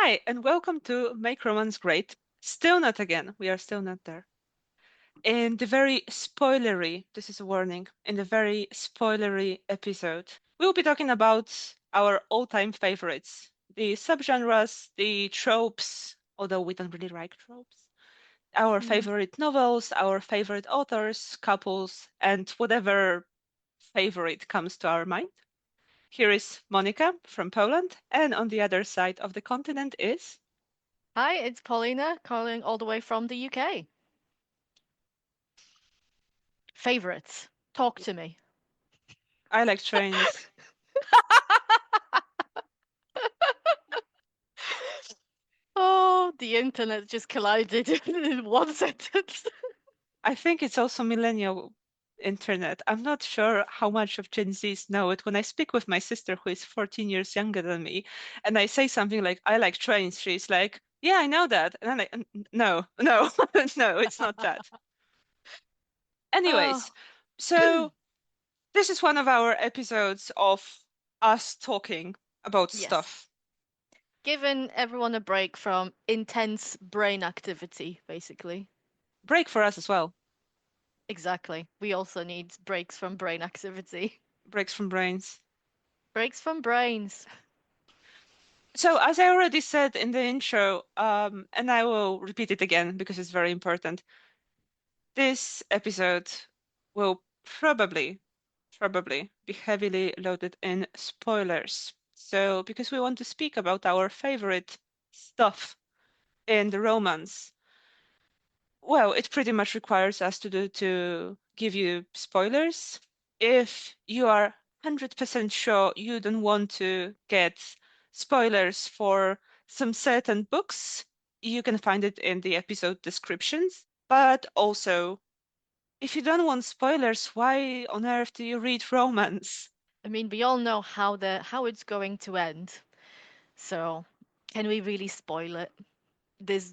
Hi, and welcome to Make Romance Great. Still not again. We are still not there. In the very spoilery, this is a warning, in the very spoilery episode, we'll be talking about our all-time favorites, the subgenres, the tropes, although we don't really like tropes, our Mm. favorite novels, our favorite authors, couples, and whatever favorite comes to our mind. Here is Monica from Poland, and on the other side of the continent is Hi, it's Paulina calling all the way from the UK. Favorites. Talk to me. I like trains. Oh, the internet just collided in one sentence. I think it's also millennial internet. I'm not sure how much of Gen Zs know it. When I speak with my sister, who is 14 years younger than me, and I say something like, I like trains, she's like, yeah, I know that. And I'm like, No, no, no, it's not that. Oh, Anyways, so this is one of our episodes of us talking about yes. stuff. Giving everyone a break from intense brain activity, basically. Break for us as well. Exactly. We also need breaks from brain activity. Breaks from brains. Breaks from brains. So, as I already said in the intro, and I will repeat it again because it's very important, this episode will probably be heavily loaded in spoilers. So, because we want to speak about our favorite stuff in the romance, well, it pretty much requires us to give you spoilers. If you are 100% sure you don't want to get spoilers for some certain books, you can find it in the episode descriptions. But also, if you don't want spoilers, why on earth do you read romance? I mean, we all know how it's going to end. So, can we really spoil it?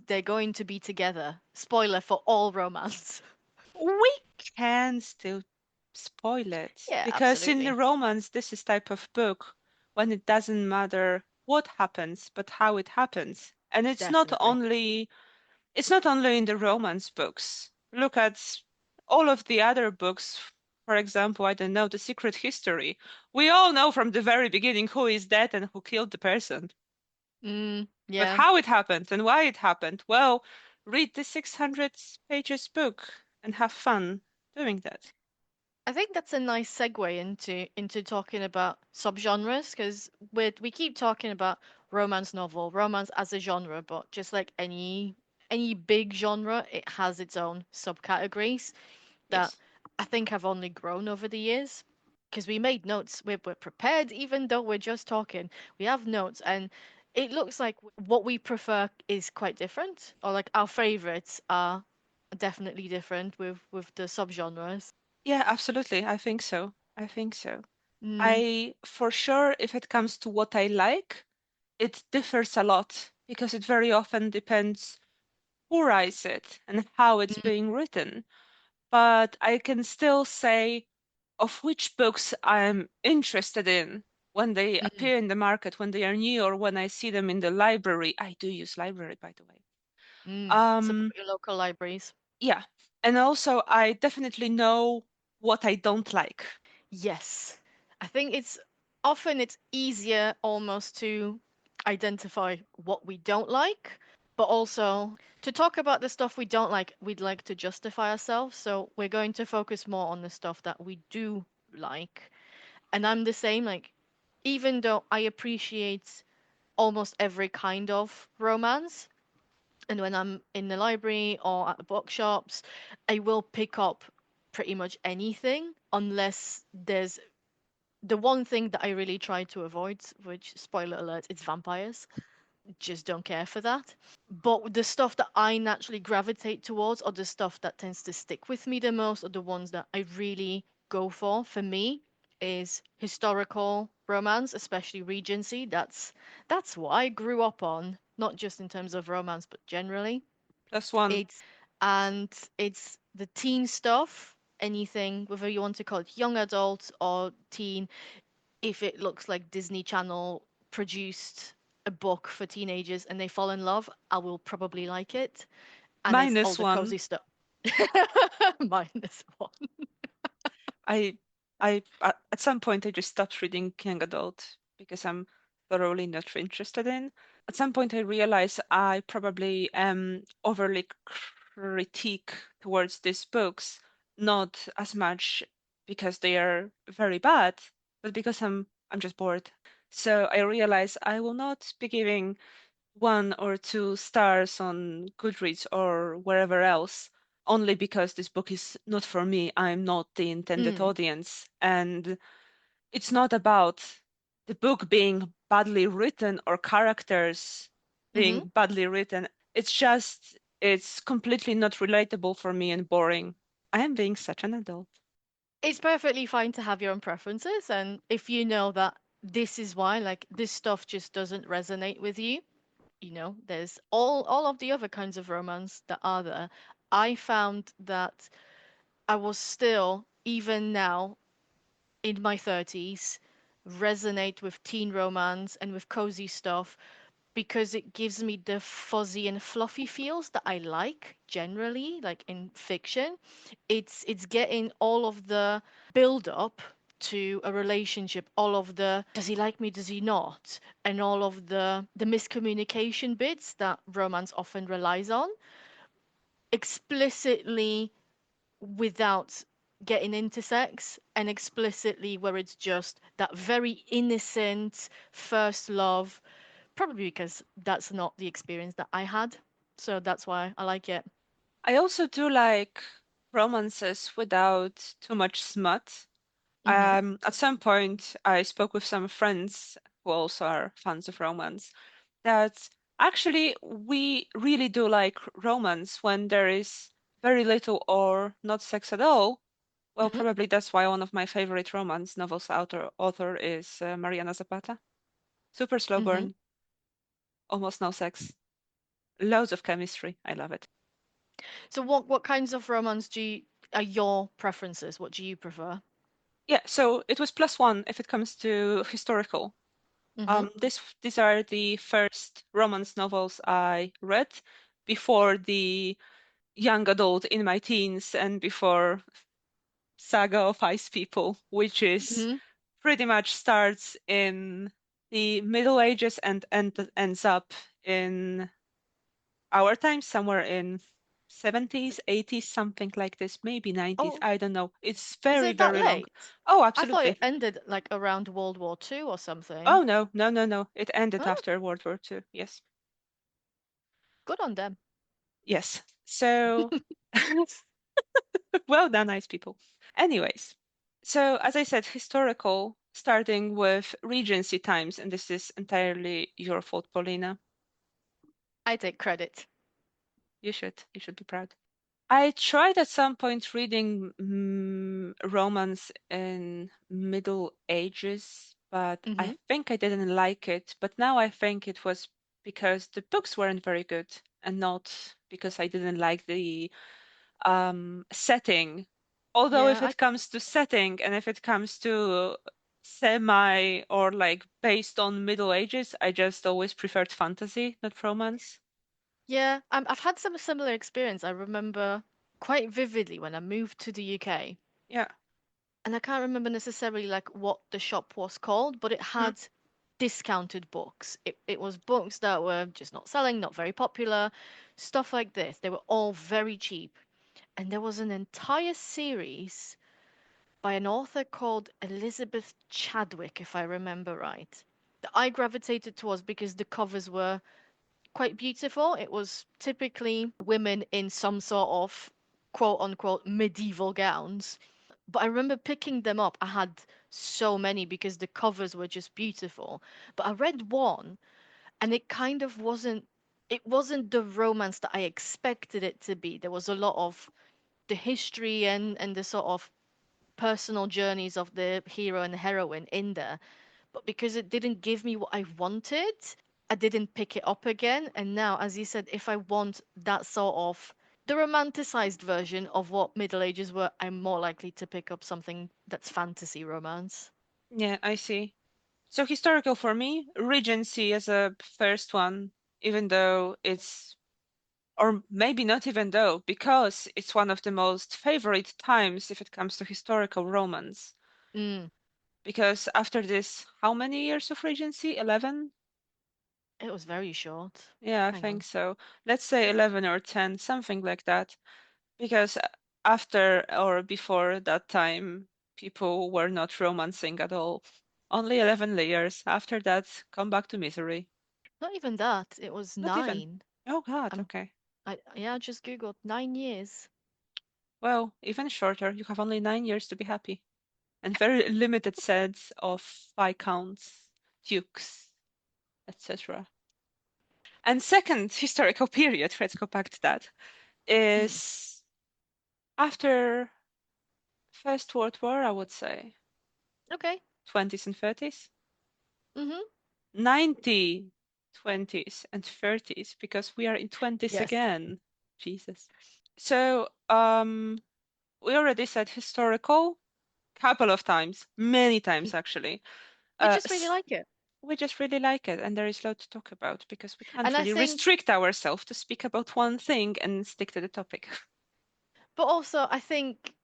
They're going to be together. Spoiler for all romance. We can still spoil it Yeah, because in the absolutely. romance, this is type of book when it doesn't matter what happens, but how it happens. And Definitely. it's not only in the romance books. Look at all of the other books. For example, I don't know, The Secret History. We all know from the very beginning who is dead and who killed the person. But Yeah. how it happened and why it happened, well, read the 600 pages book and have fun doing that. I think that's a nice segue into talking about subgenres because we keep talking about romance novel, romance as a genre, but just like any big genre, it has its own subcategories that Yes. I think have only grown over the years. Because we made notes, we're prepared, even though we're just talking. We have notes, and it looks like what we prefer is quite different, or like our favorites are definitely different with the subgenres. Yeah, absolutely. I think so. I think so. Mm, I, for sure, if it comes to what I like, it differs a lot because it very often depends who writes it and how it's mm, being written. But I can still say of which books I'm interested in when they mm, appear in the market, when they are new, or when I see them in the library. I do use library, by the way. Support Um, your local libraries. yeah. And also, I definitely know what I don't like. Yes, I think it's easier almost to identify what we don't like, but also to talk about the stuff we don't like, we'd like to justify ourselves. So we're going to focus more on the stuff that we do like. And I'm the same, like, even though I appreciate almost every kind of romance, and when I'm in the library or at the bookshops, I will pick up pretty much anything unless there's the one thing that I really try to avoid, which spoiler alert, it's vampires. Just don't care for that. But the stuff that I naturally gravitate towards, or the stuff that tends to stick with me the most, or the ones that I really go for me, is historical romance, especially Regency. That's what I grew up on, not just in terms of romance, but generally. Plus one. It's and it's the teen stuff, anything, whether you want to call it young adult or teen, if it looks like Disney Channel produced, a book for teenagers and they fall in love, I will probably like it. And it's all Minus the one. cozy stuff. Minus one. I at some point I just stopped reading young adult because I'm thoroughly not interested in. At some point I realized I probably am overly critique towards these books, not as much because they are very bad, but because I'm just bored. So I realized I will not be giving 1 or 2 stars on Goodreads or wherever else, only because this book is not for me. I'm not the intended Mm. audience. And it's not about the book being badly written or characters Hmm. being badly written. It's completely not relatable for me and boring. I am being such an adult. It's perfectly fine to have your own preferences. And if you know that this is why, like, this stuff just doesn't resonate with you, there's all of the other kinds of romance that are there. I found that I was still, even now in my 30s, resonate with teen romance and with cozy stuff because it gives me the fuzzy and fluffy feels that I like generally, like in fiction. It's getting all of the build up to a relationship, all of the does he like me, does he not, and all of the miscommunication bits that romance often relies on explicitly without getting into sex, and explicitly where it's just that very innocent first love, probably because that's not the experience that I had. So that's why I like it. I also do like romances without too much smut. Mhm. At some point, I spoke with some friends who also are fans of romance that actually we really do like romance when there is very little or not sex at all. Well, Mhm. probably that's why one of my favorite romance novels author is Mariana Zapata. Super slow Mhm. burn, almost no sex, loads of chemistry. I love it. So what kinds of romance are your preferences? What do you prefer? Yeah, so it was plus one if it comes to historical. Mhm. These are the first romance novels I read before the young adult in my teens and before Saga of Ice People, which is Mhm. pretty much starts in the Middle Ages and ends up in our time, somewhere in 70s, 80s, something like this, maybe 90s. Oh, I don't know. It's is very, it that very long. late? Oh, I thought it absolutely. ended like around World War II or something. Oh no, no, no, no. It ended Oh, after World War II. Yes. good on them. Yes. So well done, nice people. Anyways, so as I said, historical, starting with Regency times, and this is entirely your fault, Paulina. I take credit. You should be proud. I tried at some point reading romance in Middle Ages, but I Mhm. think I didn't like it. But now I think it was because the books weren't very good and not because I didn't like the setting. Although Yeah, if it comes to setting and if it comes to semi or like based on Middle Ages, I just always preferred fantasy, not romance. yeah, I've had some similar experience. I remember quite vividly when I moved to the UK, Yeah. and I can't remember necessarily like what the shop was called, but it Mm. had discounted books. It was books that were just not selling, not very popular, stuff like this. They were all very cheap. And there was an entire series by an author called Elizabeth Chadwick, if I remember right, that I gravitated towards because the covers were quite beautiful. It was typically women in some sort of quote unquote medieval gowns. But I remember picking them up. I had so many because the covers were just beautiful. But I read one and it wasn't the romance that I expected it to be. There was a lot of the history and the sort of personal journeys of the hero and heroine in there. But because it didn't give me what I wanted, I didn't pick it up again. And now, as you said, if I want that sort of the romanticized version of what Middle Ages were, I'm more likely to pick up something that's fantasy romance. Yeah, I see. So historical for me, Regency as a first one, even though it's, or maybe not even though, because it's one of the most favorite times if it comes to historical romance. Mm, Because after this, how many years of Regency? 11? it was very short. Yeah, I Hang think on. so. Let's say 11 or 10, something like that. Because after or before that time, people were not romancing at all. Only 11 layers. After that, come back to misery. Not even that. It was Not even. 9. Oh God, I'm okay. I yeah, I just googled 9 years. Well, even shorter. You have only 9 years to be happy. And very limited sets of viscounts, dukes, etc. And second historical period, let's go back to that, Mm. is after First World War, I would say, Okay. 20s and 30s. Mhm. 90, 20s and 30s, because we are in 20s Yes. again. Jesus. So, we already said historical couple of times, many times actually. We Uh, just really s- like it. we just really like it, and there is a lot to talk about because we And can't I really think restrict ourselves to speak about one thing and stick to the topic. but also I think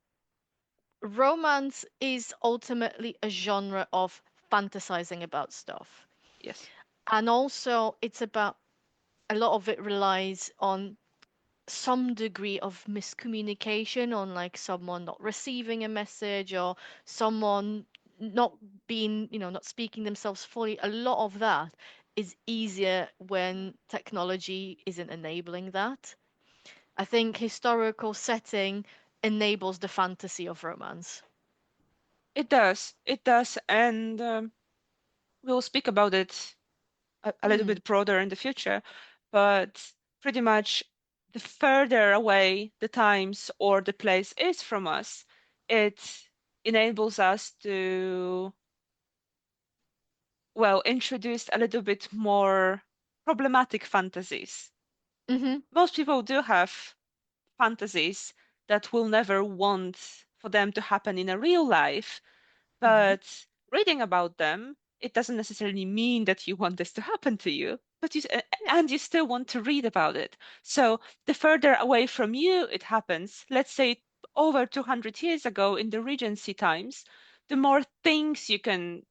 romance is ultimately a genre of fantasizing about stuff. Yes. And also it's about a lot of it relies on some degree of miscommunication on like someone not receiving a message or someone not being, not speaking themselves fully. A lot of that is easier when technology isn't enabling that. I think historical setting enables the fantasy of romance. It does. It does. And we'll speak about it a little Mm, bit broader in the future. But pretty much the further away the times or the place is from us, it enables us to, well, introduce a little bit more problematic fantasies. mm-hmm. Most people do have fantasies that will never want for them to happen in a real life. Mm-hmm. But reading about them, it doesn't necessarily mean that you want this to happen to you, but Yeah. and you still want to read about it. So the further away from you it happens, let's say over 200 years ago in the Regency times, the more things you can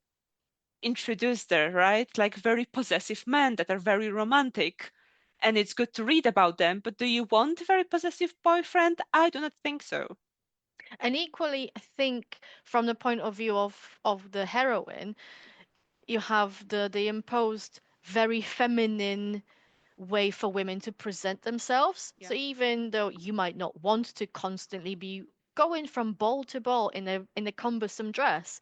introduce there, right? Like very possessive men that are very romantic. And it's good to read about them, but do you want a very possessive boyfriend? I do not think so. And equally, I think from the point of view of the heroine, you have the imposed very feminine way for women to present themselves. Yeah. So even though you might not want to constantly be going from ball to ball in a cumbersome dress,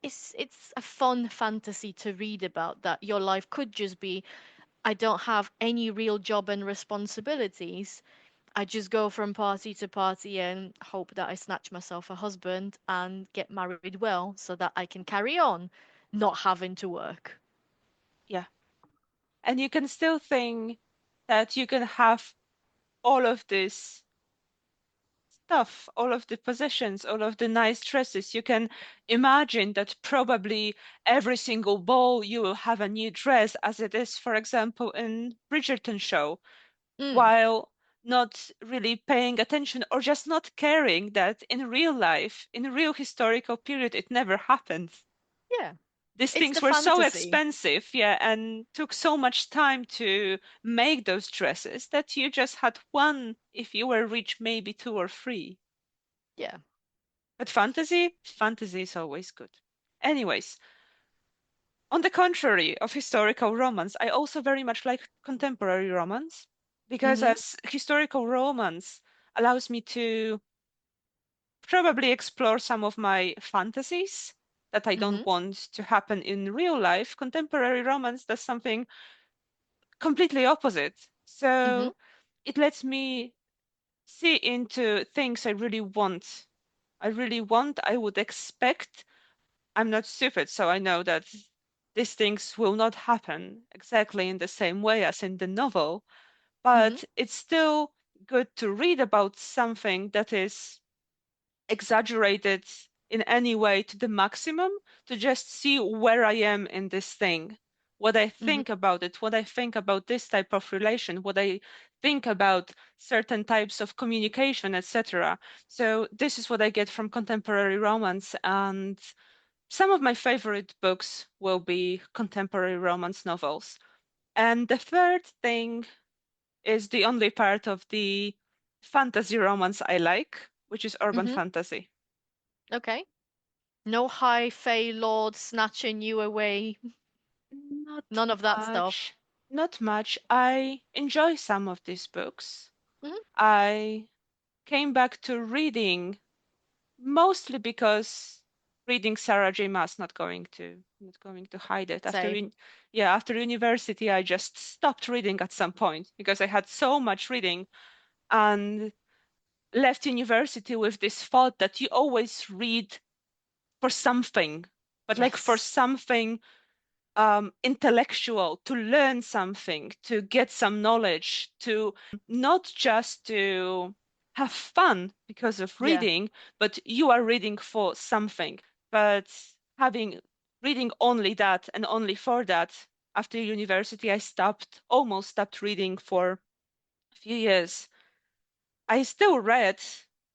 it's a fun fantasy to read about that your life could just be I don't have any real job and responsibilities. I just go from party to party and hope that I snatch myself a husband and get married well so that I can carry on not having to work. Yeah. And you can still think that you can have all of this stuff, all of the possessions, all of the nice dresses. You can imagine that probably every single ball you will have a new dress, as it is, for example, in Bridgerton show, Mm, while not really paying attention or just not caring that in real life, in real historical period, it never happened. yeah, These it's things the were so fantasy. expensive, yeah, and took so much time to make those dresses that you just had one, if you were rich, maybe two or three. Yeah. But fantasy is always good. Anyways, on the contrary of historical romance, I also very much like contemporary romance because Mhm. as historical romance allows me to probably explore some of my fantasies that I don't Mhm. want to happen in real life. Contemporary romance does something completely opposite. Mhm. So it lets me see into things I really want. I would expect. I'm not stupid, so I know that these things will not happen exactly in the same way as in the novel, Mhm. but it's still good to read about something that is exaggerated in any way to the maximum to just see where I am in this thing, what I Hmm. think about it, what I think about this type of relation, what I think about certain types of communication, etc. So this is what I get from contemporary romance, and some of my favorite books will be contemporary romance novels. And the third thing is the only part of the fantasy romance I like, which is urban Hmm. fantasy. Okay. No high fae lord snatching you away. Not None of that stuff. much, not much. I enjoy some of these books. Hmm. I came back to reading mostly because reading Sarah J. Maas, not going to hide it. Same. Yeah, after university, I just stopped reading at some point because I had so much reading and left university with this thought that you always read for something, but like for Yes. something intellectual, to learn something, to get some knowledge, to not just to have fun because of Yeah. reading, but you are reading for something. But having reading only that and only for that, after university, I almost stopped reading for a few years. I still read,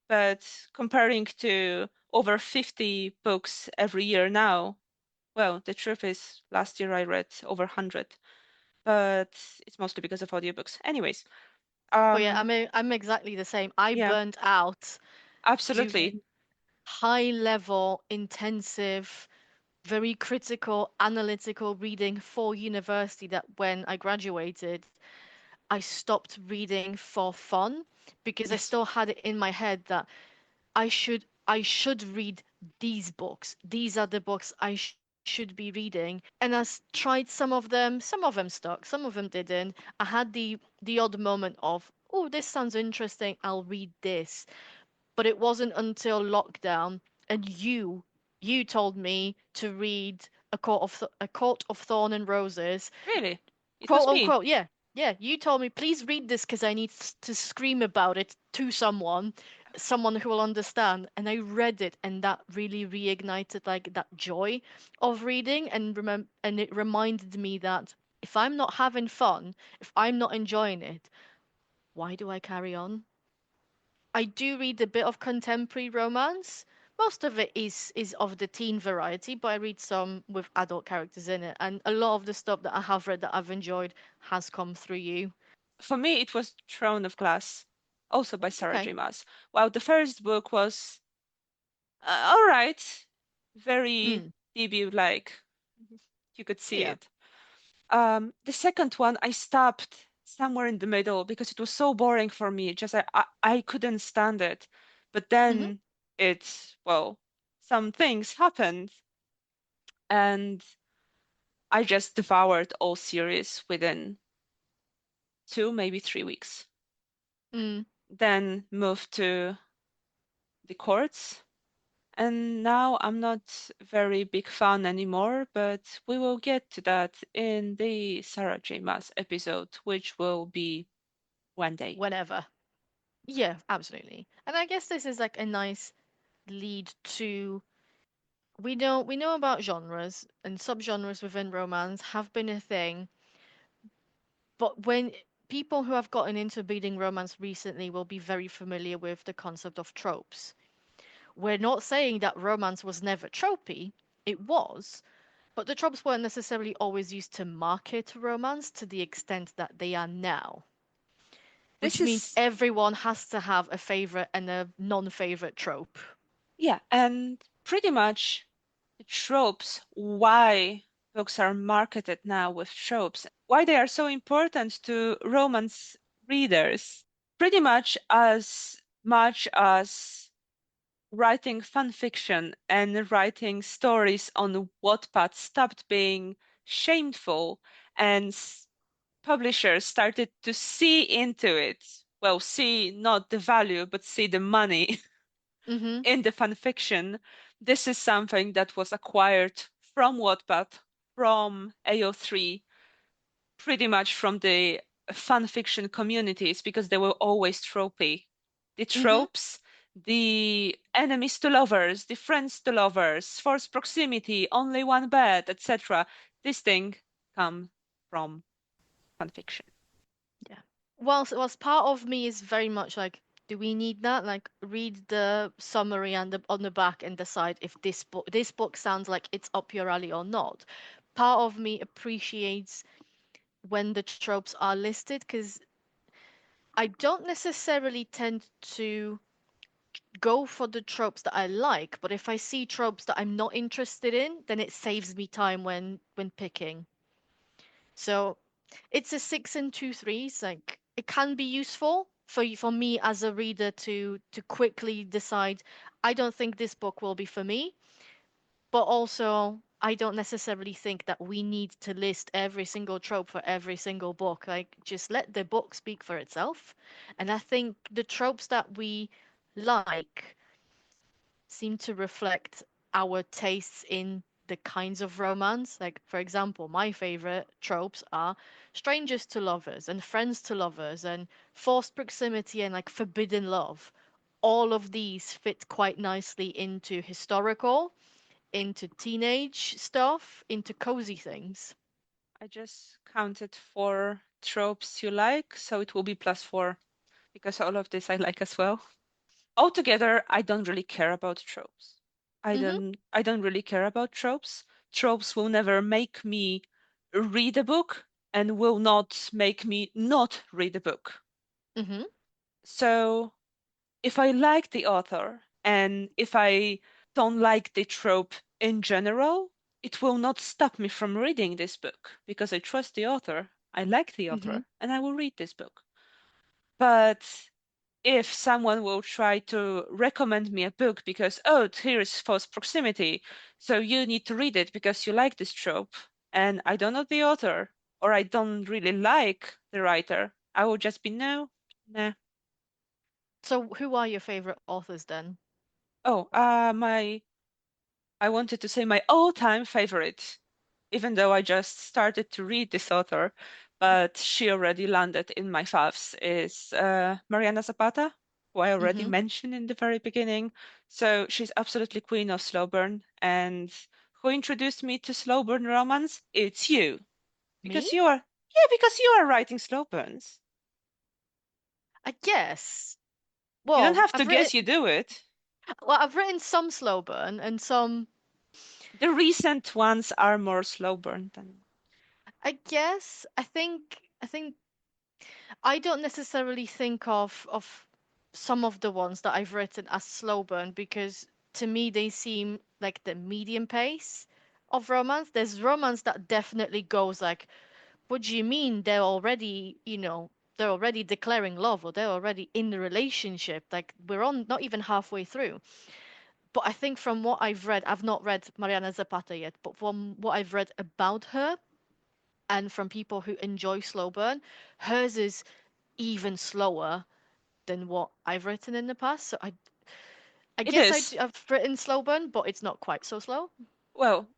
but comparing to over 50 books every year now, well, the truth is, last year I read over 100, but it's mostly because of audiobooks. Anyways, Oh yeah, um, I'm exactly the same. I yeah, burnt out absolutely. doing high level, intensive, very critical, analytical reading for university that when I graduated, I stopped reading for fun because I Yes, still had it in my head that I should read these books. These are the books I should be reading. And I tried some of them stuck, some of them didn't. I had the odd moment of, oh, this sounds interesting, I'll read this. But it wasn't until lockdown and you told me to read a Court of Thorn and Roses, really. It quote was me. unquote. Yeah, yeah. You told me, please read this because I need to scream about it to someone who will understand. And I read it, and that really reignited like that joy of reading, and it reminded me that if I'm not having fun, if I'm not enjoying it, why do I carry on? I do read a bit of contemporary romance. Most of it is of the teen variety, but I read some with adult characters in it, and a lot of the stuff that I have read that I've enjoyed has come through you. For me, it was Throne of Glass, also by Sarah Okay. J. Maas. Well, the first book was all right, very Mm. debut-like. You could see Yeah. it. The second one, I stopped somewhere in the middle because it was so boring for me. Just I couldn't stand it. But Hmm. then well, some things happened, and I just devoured all series within 2, maybe 3 weeks. Mm. Then moved to the courts, and now I'm not very big fan anymore, but we will get to that in the Sarah J. Maas episode, which will be one day. Whenever. Yeah, absolutely. And I guess this is like a nice lead to we know about genres and subgenres within romance have been a thing, but when people who have gotten into reading romance recently will be very familiar with the concept of tropes. We're not saying that romance was never tropey, it was, but the tropes weren't necessarily always used to market romance to the extent that they are now, This which means is, everyone has to have a favorite and a non-favorite trope. yeah, and pretty much the tropes, why books are marketed now with tropes, why they are so important to romance readers, pretty much as writing fan fiction and writing stories on Wattpad stopped being shameful and publishers started to see into it. Well, see not the value, but see the money Mhm. in the fan fiction. This is something that was acquired from Wattpad, from AO3, pretty much from the fan fiction communities because they were always tropey. The Mhm. tropes the enemies to lovers, the friends to lovers, forced proximity, only one bed, etc. This thing come from fanfiction. Yeah. Whilst part of me is very much like, do we need that? Like, read the summary and on the back and decide if this book sounds like it's up your alley or not. Part of me appreciates when the tropes are listed because I don't necessarily tend to go for the tropes that I like, but if I see tropes that I'm not interested in, then it saves me time when picking. So it's a six and two threes. Like it can be useful for me as a reader to quickly decide I don't think this book will be for me, but also I don't necessarily think that we need to list every single trope for every single book. Like just let the book speak for itself. And I think the tropes that we like seem to reflect our tastes in the kinds of romance. Like, for example, my favorite tropes are strangers to lovers and friends to lovers and forced proximity and like forbidden love. All of these fit quite nicely into historical, into teenage stuff, into cozy things. I just counted 4 tropes you like, so it will be +4 because all of this I like as well. Altogether, I don't really care about tropes. Mhm. I don't really care about tropes. Tropes will never make me read a book and will not make me not read a book. Mhm. So if I like the author and if I don't like the trope in general, it will not stop me from reading this book because I trust the author, I like the Mhm. author, and I will read this book. But if someone will try to recommend me a book because, oh, here is false proximity, so you need to read it because you like this trope, and I don't know the author or I don't really like the writer, I will just be no, nah. So who are your favorite authors then? Oh, my I wanted to say my all-time favorite, even though I just started to read this author, but she already landed in my faves, is Mariana Zapata, who I already Mhm. mentioned in the very beginning. So she's absolutely queen of slow burn. And who introduced me to slow burn romance? It's you. Me? Because you are, yeah, because you are writing slow burns. I guess. You don't Well, have to guess, you do it. I've written some slow burn and some. The recent ones are more slow burn than. I guess I think I don't necessarily think of some of the ones that I've written as slow burn because to me they seem like the medium pace of romance. There's romance that definitely goes like, what do you mean they're already, they're already declaring love or they're already in the relationship? Like we're on not even halfway through. But I think from what I've read, I've not read Mariana Zapata yet, but from what I've read about her and from people who enjoy slow burn, hers is even slower than what I've written in the past. So I It guess is. I've written slow burn, but it's not quite so slow. Well,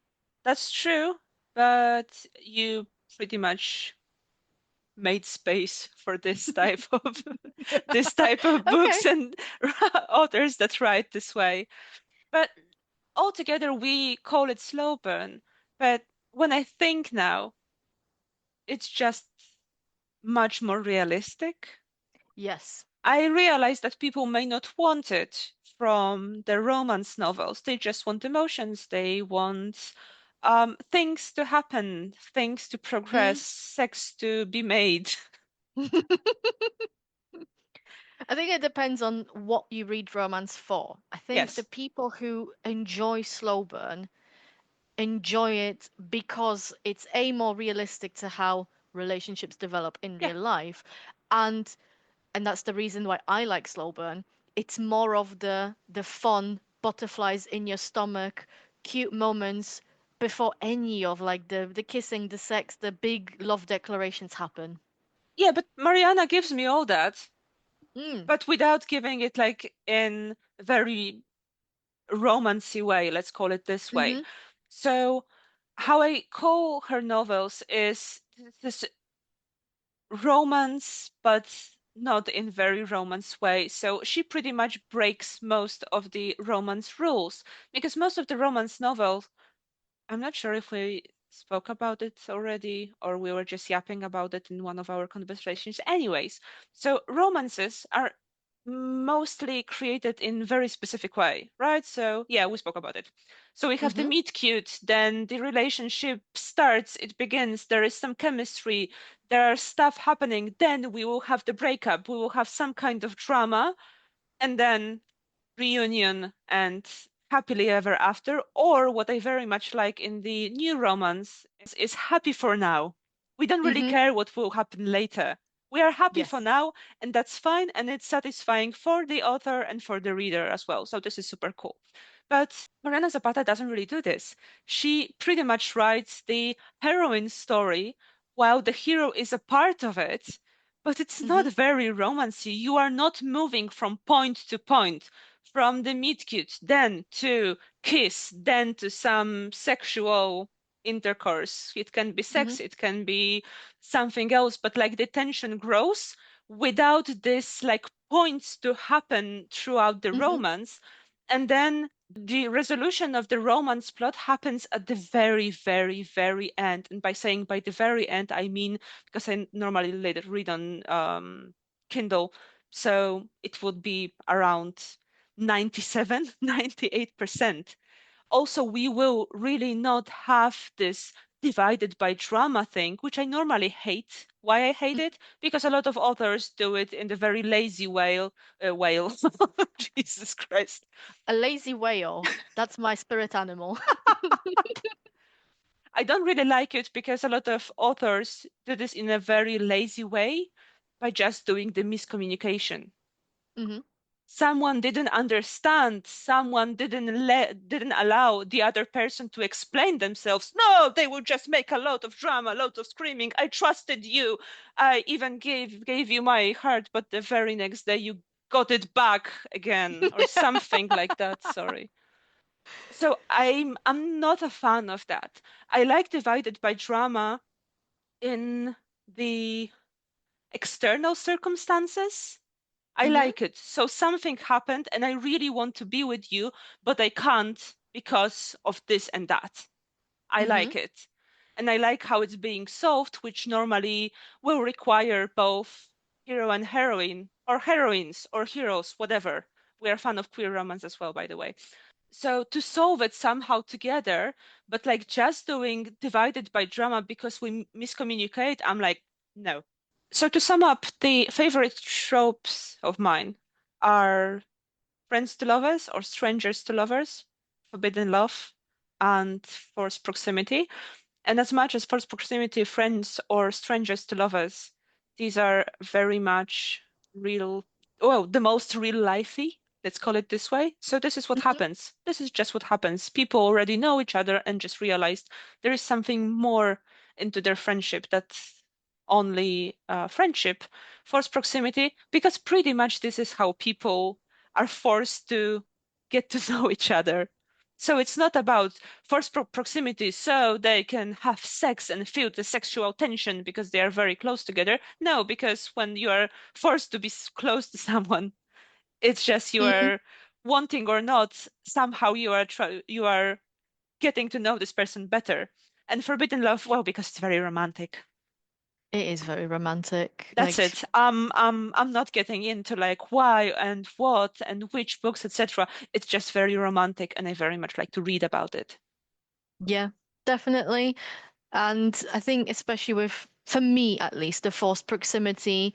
that's true, but you pretty much made space for this type of this type of Okay. books and authors that write this way. But altogether, we call it slow burn. But when I think now, it's just much more realistic. Yes. I realize that people may not want it from the romance novels. They just want emotions. They want things to happen, things to progress, Mm. sex to be made. I think it depends on what you read romance for. I think the Yes. people who enjoy slow burn enjoy it because it's a more realistic to how relationships develop in Yeah. real life, and that's the reason why I like slow burn. It's more of the fun butterflies in your stomach, cute moments before any of like the kissing, the sex, the big love declarations happen. Yeah, but Mariana gives me all that, Mm. but without giving it like in a very romancy way, let's call it this way. Mhm. So how I call her novels is this romance, but not in very romance way. So she pretty much breaks most of the romance rules because most of the romance novels, I'm not sure if we spoke about it already or we were just yapping about it in one of our conversations. Anyways, so romances are mostly created in very specific way, right? So yeah, we spoke about it. So we have the Mm-hmm. meet cute, then the relationship starts, it begins, there is some chemistry, there are stuff happening, then we will have the breakup, we will have some kind of drama, and then reunion and happily ever after, or what I very much like in the new romance is happy for now. We don't really Mm-hmm. care what will happen later. We are happy for Yes. now, and that's fine, and it's satisfying for the author and for the reader as well. So this is super cool. But Mariana Zapata doesn't really do this. She pretty much writes the heroine story while the hero is a part of it, but it's not Mm-hmm. very romancy. You are not moving from point to point, from the meet cute, then to kiss, then to some sexual intercourse. It can be Mm-hmm. sex, it can be something else, but like the tension grows without this like points to happen throughout the Mm-hmm. romance. And then the resolution of the romance plot happens at the very, very, very end. And by saying by the very end, I mean because I normally later read on Kindle, so it would be around 97, 98%. Also, we will really not have this divided by drama thing, which I normally hate. Why I hate it? Because a lot of authors do it in the very lazy way. Jesus Christ. A lazy whale. That's my spirit animal. I don't really like it because a lot of authors do this in a very lazy way by just doing the miscommunication. Mm-hmm. Someone didn't understand, someone didn't allow the other person to explain themselves. No, they will just make a lot of drama, a lot of screaming. I trusted you. I even gave you my heart, but the very next day you got it back again or something like that. Sorry. So I'm not a fan of that. I like divided by drama in the external circumstances. I Mm-hmm. like it. So something happened and I really want to be with you, but I can't because of this and that. I Mm-hmm. like it. And I like how it's being solved, which normally will require both hero and heroine, or heroines, or heroes, whatever. We are a fan of queer romance as well, by the way. So to solve it somehow together, but like just doing divided by drama because we miscommunicate, I'm like, no. So to sum up, the favorite tropes of mine are friends to lovers or strangers to lovers, forbidden love, and forced proximity. And as much as forced proximity, friends or strangers to lovers, these are very much real, well, the most real lifey, let's call it this way. So this is what Mm-hmm. happens. This is just what happens. People already know each other and just realized there is something more into their friendship that's only friendship, forced proximity, because pretty much this is how people are forced to get to know each other. So it's not about forced proximity so they can have sex and feel the sexual tension because they are very close together. No, because when you are forced to be close to someone, it's just you Mm-hmm. are wanting or not, somehow you are getting to know this person better. And forbidden love, well, because it's very romantic. It is very romantic. That's it. I'm not getting into like why and what and which books, etc. It's just very romantic, and I very much like to read about it. Yeah, definitely. And I think especially with, for me at least, the forced proximity,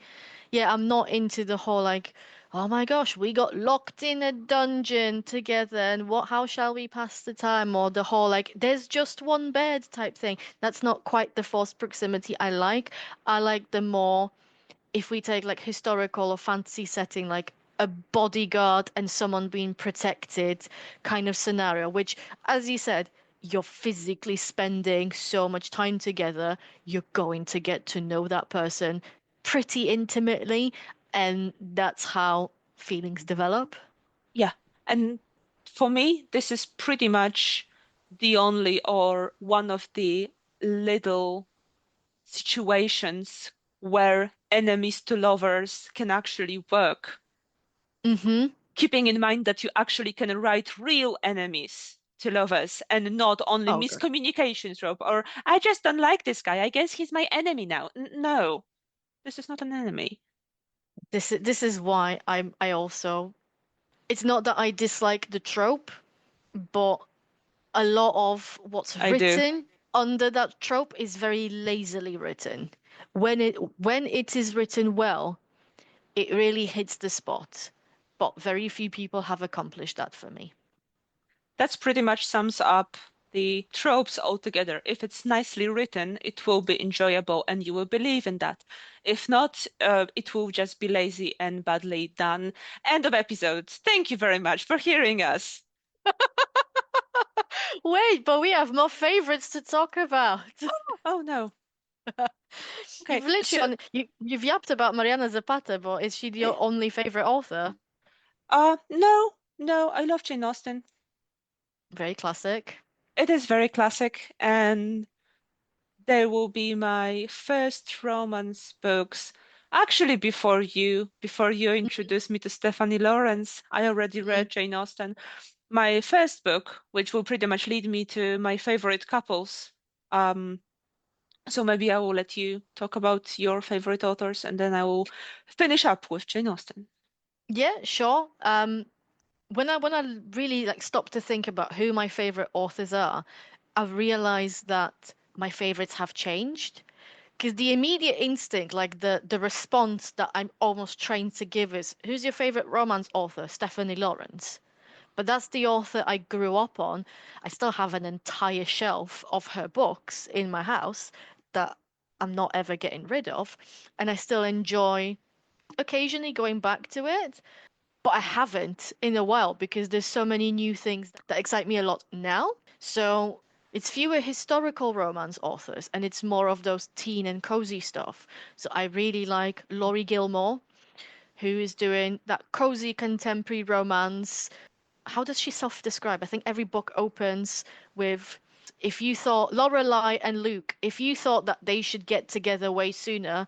yeah, I'm not into the whole like, oh my gosh, we got locked in a dungeon together and what, how shall we pass the time? Or the whole like, there's just one bed type thing. That's not quite the forced proximity I like. I like the more, if we take like historical or fantasy setting, like a bodyguard and someone being protected kind of scenario, which, as you said, you're physically spending so much time together, you're going to get to know that person pretty intimately, and that's how feelings develop. Yeah. And for me, this is pretty much the only or one of the little situations where enemies to lovers can actually work, Mm-hmm. keeping in mind that you actually can write real enemies to lovers and not only Oh, good. miscommunication trope or I just don't like this guy. I guess he's my enemy now. No, this is not an enemy. This is why I also it's not that I dislike the trope, but a lot of what's I do. written under that trope is very lazily written. When it is written well, it really hits the spot. But very few people have accomplished that for me. That's pretty much sums up the tropes altogether. If it's nicely written, it will be enjoyable and you will believe in that. If not, it will just be lazy and badly done. End of episode. Thank you very much for hearing us. Wait, but we have more favorites to talk about. Oh no. Okay, You've literally so you've yapped about Mariana Zapata, but is she eh, your only favorite author? no, no, I love Jane Austen. Very classic. It is very classic and they will be my first romance books. Actually, before you introduced me to Stephanie Lawrence, I already Mhm. read Jane Austen. My first book, which will pretty much lead me to my favorite couples. Um, so maybe I will let you talk about your favorite authors, and then I will finish up with Jane Austen. Yeah, sure. When I really like stop to think about who my favorite authors are, I've realized that my favorites have changed. Because the immediate instinct, like the response that I'm almost trained to give is, who's your favorite romance author? Stephanie Lawrence. But that's the author I grew up on. I still have an entire shelf of her books in my house that I'm not ever getting rid of, and I still enjoy occasionally going back to it, but I haven't in a while because there's so many new things that excite me a lot now. So it's fewer historical romance authors and it's more of those teen and cozy stuff. So I really like Laurie Gilmore, who is doing that cozy contemporary romance. How does she self-describe? I think every book opens with, if you thought Lorelai and Luke, if you thought that they should get together way sooner,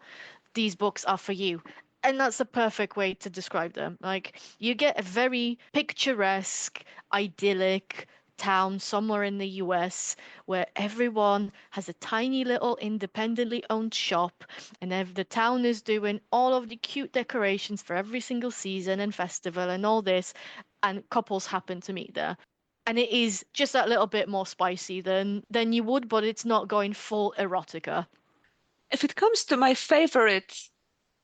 these books are for you. And that's a perfect way to describe them. Like, you get a very picturesque, idyllic town somewhere in the US where everyone has a tiny little independently owned shop, and the town is doing all of the cute decorations for every single season and festival and all this, and couples happen to meet there. And it is just that little bit more spicy than you would, but it's not going full erotica. If it comes to my favorite,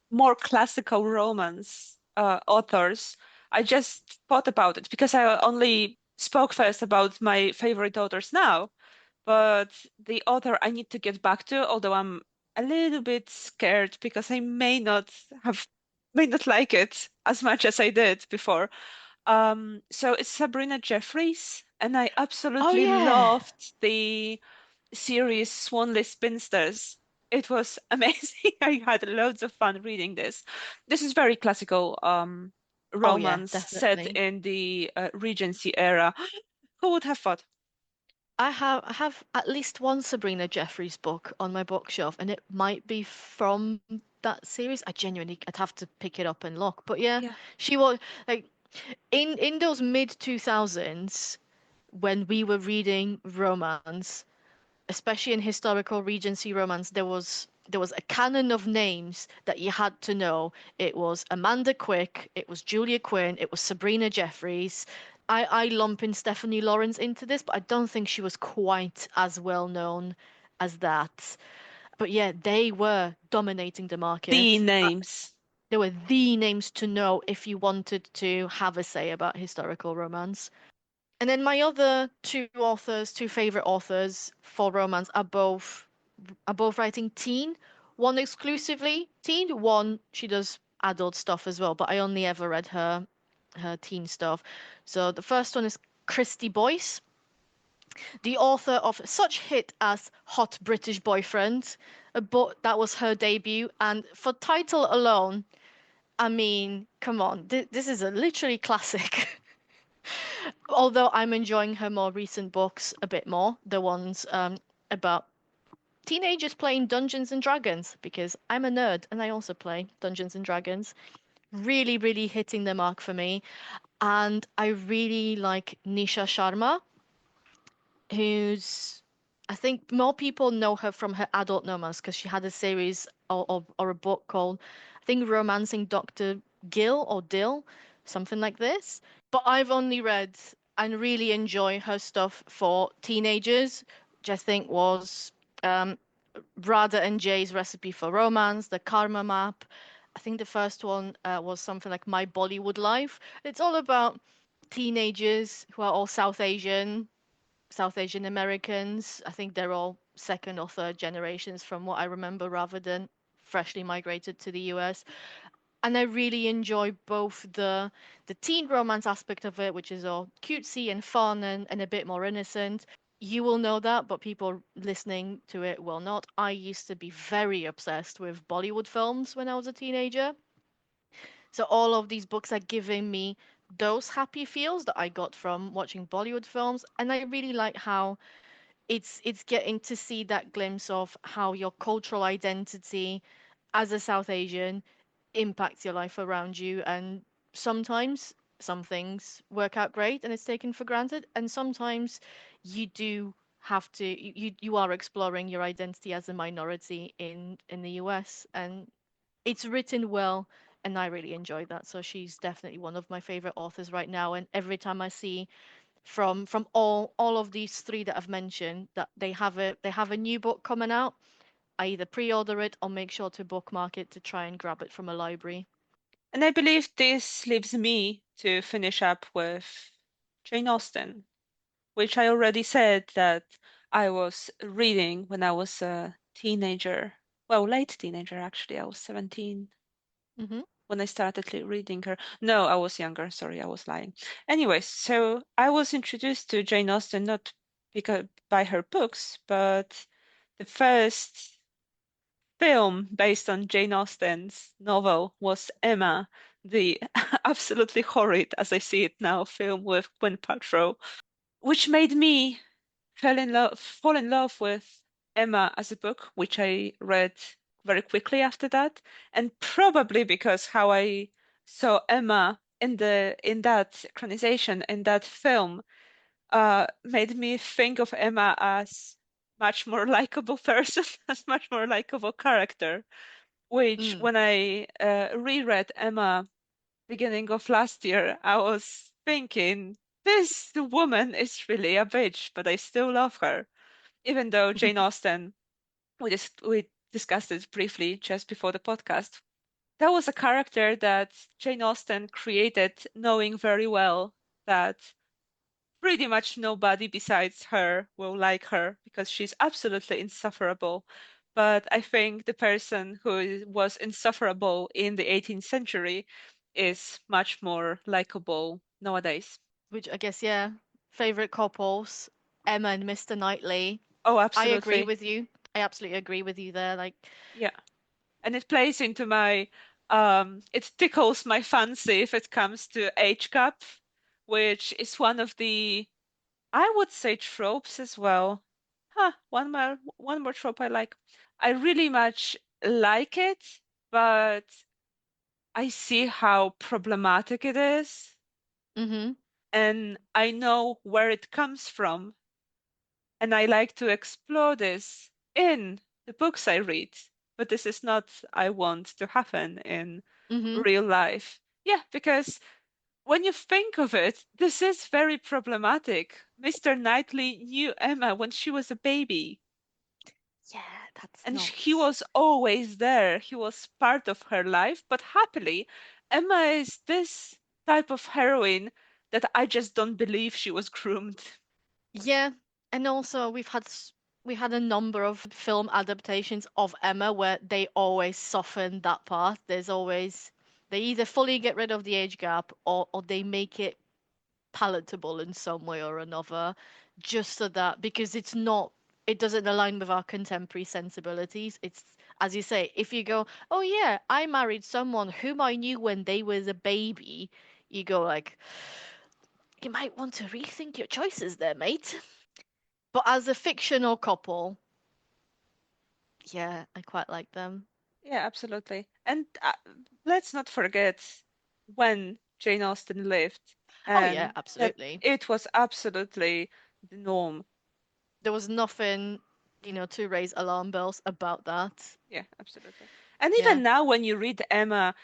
more classical romance authors, I just thought about it because I only spoke first about my favorite authors now. But the author I need to get back to, although I'm a little bit scared because I may not like it as much as I did before. So it's Sabrina Jeffries, and I Oh absolutely yeah. loved the series Swanley Spinsters. It was amazing. I had loads of fun reading this. This is very classical Oh yeah, romance set definitely. in the Regency era. Who would have thought? I have at least one Sabrina Jeffries book on my bookshelf, and it might be from that series. I'd have to pick it up and look. But yeah, Yeah. she was like in those mid 2000s when we were reading romance, especially in historical Regency romance, there was a canon of names that you had to know. It was Amanda Quick, it was Julia Quinn, it was Sabrina Jeffries. I lump in Stephanie Lawrence into this, but I don't think she was quite as well known as that. But yeah, they were dominating the The market. names. They were the names to know if you wanted to have a say about historical romance. And then my other two favorite authors for romance are both writing teen. One exclusively teen, one she does adult stuff as well, but I only ever read her teen stuff. So the first one is Christy Boyce, the author of such hit as Hot British Boyfriend, a book that was her debut, and for title alone, I mean, come on, this is a literally classic. Although I'm enjoying her more recent books a bit more, the ones about teenagers playing Dungeons and Dragons because I'm a nerd and I also play Dungeons and Dragons. Really, really hitting the mark for me. And I really like Nisha Sharma, who's I think more people know her from her adult nomas because she had a series or a book called I think Romancing Dr. Gill or Dill, something like this. But I've only read and really enjoy her stuff for teenagers, which I think was um, Radha and Jay's Recipe for Romance, the Karma Map. I think the first one was something like My Bollywood Life. It's all about teenagers who are all South Asian Americans. I think they're all second or third generations from what I remember, rather than freshly migrated to the US. And I really enjoy both the teen romance aspect of it, which is all cutesy and fun and a bit more innocent. You will know that, but people listening to it will not. I used to be very obsessed with Bollywood films when I was a teenager. So all of these books are giving me those happy feels that I got from watching Bollywood films, and I really like how it's getting to see that glimpse of how your cultural identity as a South Asian impacts your life around you. And sometimes some things work out great and it's taken for granted, and sometimes you do have to you are exploring your identity as a minority in the US, and it's written well, and I really enjoyed that. So she's definitely one of my favorite authors right now, and every time I see from all of these three that I've mentioned that they have a new book coming out, I either pre-order it or make sure to bookmark it to try and grab it from a library. And I believe this leaves me to finish up with Jane Austen, which I already said that I was reading when I was a teenager. Well, late teenager, actually. I was 17 Hmm. when I started reading her. No, I was younger. Sorry, I was lying. Anyways, so I was introduced to Jane Austen not because by her books, but the first film based on Jane Austen's novel was Emma, the absolutely horrid, as I see it now, film with Gwyneth Paltrow, which made me fall in love with Emma as a book, which I read very quickly after that, and probably because how I saw Emma in that equalization in that film made me think of Emma as much more likable person, as much more likable character. Which Mm. when I reread Emma beginning of last year, I was thinking this woman is really a bitch, but I still love her even though Jane Austen, we discussed it briefly just before the podcast, that was a character that Jane Austen created knowing very well that pretty much nobody besides her will like her because she's absolutely insufferable. But I think the person who was insufferable in the 18th century is much more likable nowadays. Which I guess, yeah, favorite couples, Emma and Mr. Knightley. Oh, I agree absolutely. with you. I absolutely agree with you there. Like, Yeah. And it plays into my it tickles my fancy if it comes to age gap, which is one of the I would say tropes as well. Huh, one more trope I like. I really much like it, but I see how problematic it is, mm-hmm, and I know where it comes from, and I like to explore this in the books I read. But this is not I want to happen in mm-hmm. real life. Yeah, because when you think of it, this is very problematic. Mr. Knightley knew Emma when she was a baby, Yeah, that's and not. he was always there. He was part of her life, but happily, Emma is this type of heroine that I just don't believe she was groomed. Yeah, and also we had a number of film adaptations of Emma where they always soften that part. There's always they either fully get rid of the age gap or they make it palatable in some way or another, just so that because it doesn't align with our contemporary sensibilities. It's as you say, if you go, oh yeah, I married someone whom I knew when they was a baby, you go like, you might want to rethink your choices there, mate. But as a fictional couple, Yeah, I quite like them. Yeah, absolutely. And let's not forget when Jane Austen lived, Oh yeah, and that absolutely. it was absolutely the norm. There was nothing, to raise alarm bells about that. Yeah, absolutely. And Yeah. even now, when you read Emma,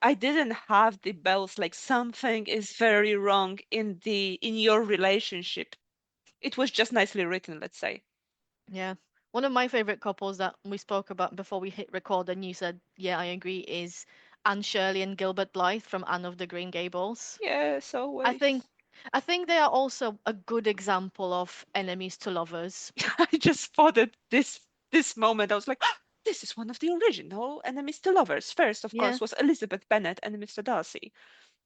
I didn't have the bells like something is very wrong in your relationship. It was just nicely written, let's say. Yeah. One of my favorite couples that we spoke about before we hit record, and you said, yeah, I agree, is Anne Shirley and Gilbert Blythe from Anne of the Green Gables. Yes, I think always. I think they are also a good example of enemies to lovers. I just spotted this moment. I was like, this is one of the original enemies to lovers. First, of Yeah. course, was Elizabeth Bennet and Mr. Darcy,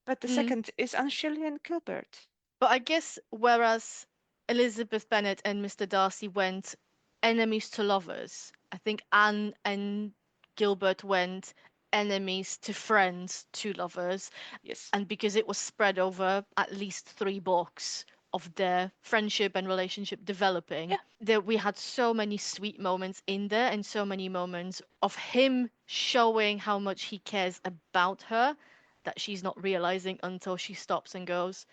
but the Mm. second is Anne Shirley and Gilbert. But I guess whereas Elizabeth Bennet and Mr. Darcy went enemies to lovers, I think Anne and Gilbert went enemies to friends to lovers. Yes. And because it was spread over at least 3 books of their friendship and relationship developing, Yeah. that we had so many sweet moments in there and so many moments of him showing how much he cares about her that she's not realizing until she stops and goes,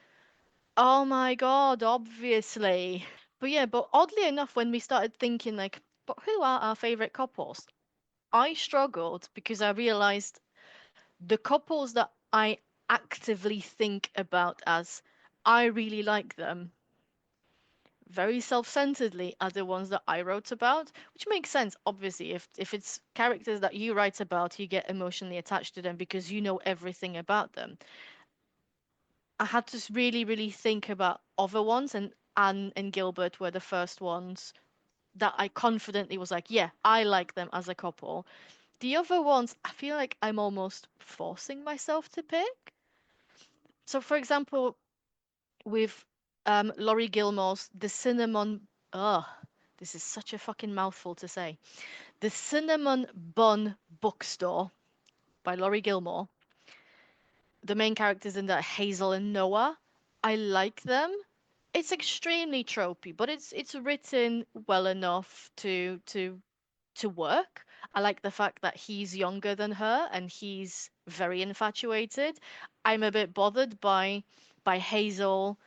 oh my god, obviously. But yeah, but oddly enough, when we started thinking, like, but who are our favorite couples? I struggled because I realized the couples that I actively think about as I really like them very self-centeredly are the ones that I wrote about, which makes sense obviously. If it's characters that you write about, you get emotionally attached to them because you know everything about them. I had to really really think about other ones, and Anne and Gilbert were the first ones that I confidently was like, yeah, I like them as a couple. The other ones, I feel like I'm almost forcing myself to pick. So, for example, with Laurie Gilmore's The Cinnamon. Ugh, this is such a fucking mouthful to say. The Cinnamon Bun Bookstore by Laurie Gilmore. The main characters in that, Hazel and Noah. I like them. It's extremely tropey, but it's written well enough to work. I like the fact that he's younger than her and he's very infatuated. I'm a bit bothered by Hazel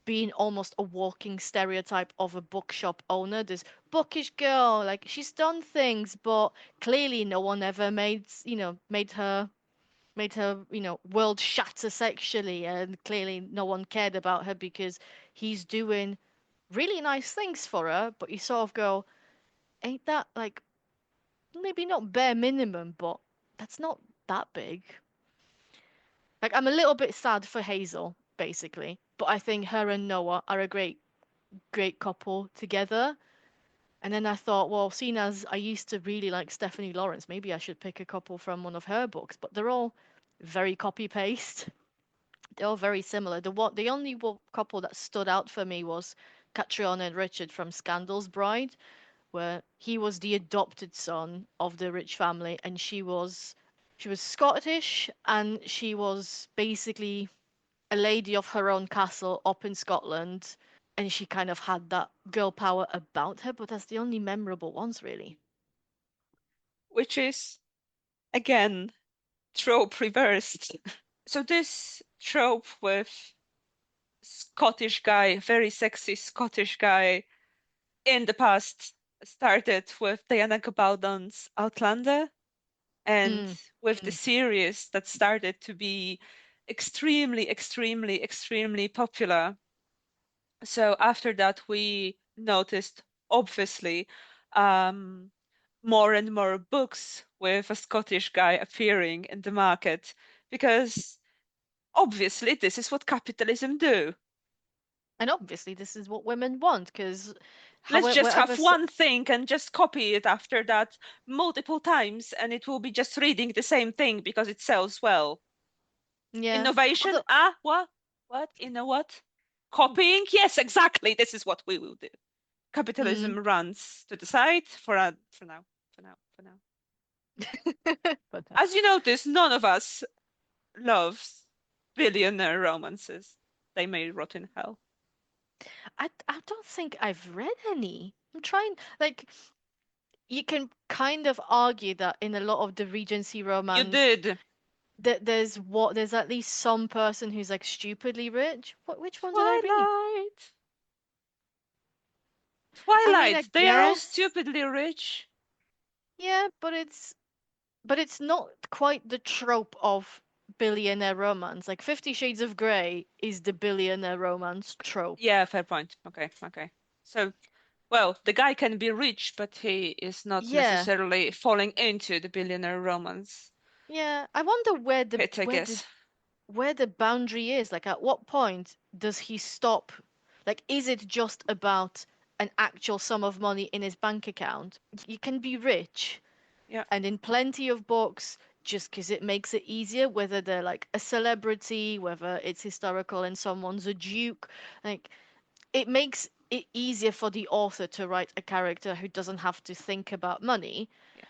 being almost a walking stereotype of a bookshop owner. This bookish girl, like she's done things, but clearly no one ever made her world shatter sexually, and clearly no one cared about her because he's doing really nice things for her. But you sort of go, ain't that like maybe not bare minimum, but that's not that big. Like I'm a little bit sad for Hazel, basically, but I think her and Noah are a great couple together. And then I thought, well, seeing as I used to really like Stephanie Lawrence, maybe I should pick a couple from one of her books. But they're all very copy paste. They're all very similar. The only couple that stood out for me was Catriona and Richard from Scandal's Bride, where he was the adopted son of the rich family, and she was Scottish, and she was basically a lady of her own castle up in Scotland, and she kind of had that girl power about her, but that's the only memorable ones, really. Which is again trope reversed. So this trope with Scottish guy, very sexy Scottish guy in the past started with Diana Gabaldon's Outlander and Mm, with the mm. series that started to be extremely, extremely, extremely popular. So after that, we noticed, obviously, um, more and more books with a Scottish guy appearing in the market because obviously this is what capitalism do. And obviously, this is what women want, because Let's however, just wherever. have one thing and just copy it after that multiple times, and it will be just reading the same thing because it sells well. Yeah. Innovation? Although, Ah, what? What? You know what? Copying? Yes, exactly. This is what we will do. mm. Capitalism runs to the side for now, for now, for now. But As you notice, none of us loves billionaire romances. They may rot in hell. I don't think I've read any. I'm trying, like, you can kind of argue that in a lot of the Regency You romance, did. that there's at least some person who's like stupidly rich. Which one did I read? Twilight. I mean, I Twilight. They are all guess, stupidly rich. yeah, but it's not quite the trope of billionaire romance. Like 50 Shades of Grey is the billionaire romance trope. Yeah, fair point. Okay, okay. So, well, the guy can be rich, but he is not Yeah, necessarily falling into the billionaire romance yeah. I wonder where the pit, I where the guess. where the boundary is. Like, at what point does he stop? Like, is it just about an actual sum of money in his bank account? You can be rich Yeah, and in plenty of books just because it makes it easier, whether they're like a celebrity, whether it's historical and someone's a duke. Like, it makes it easier for the author to write a character who doesn't have to think about money, yeah,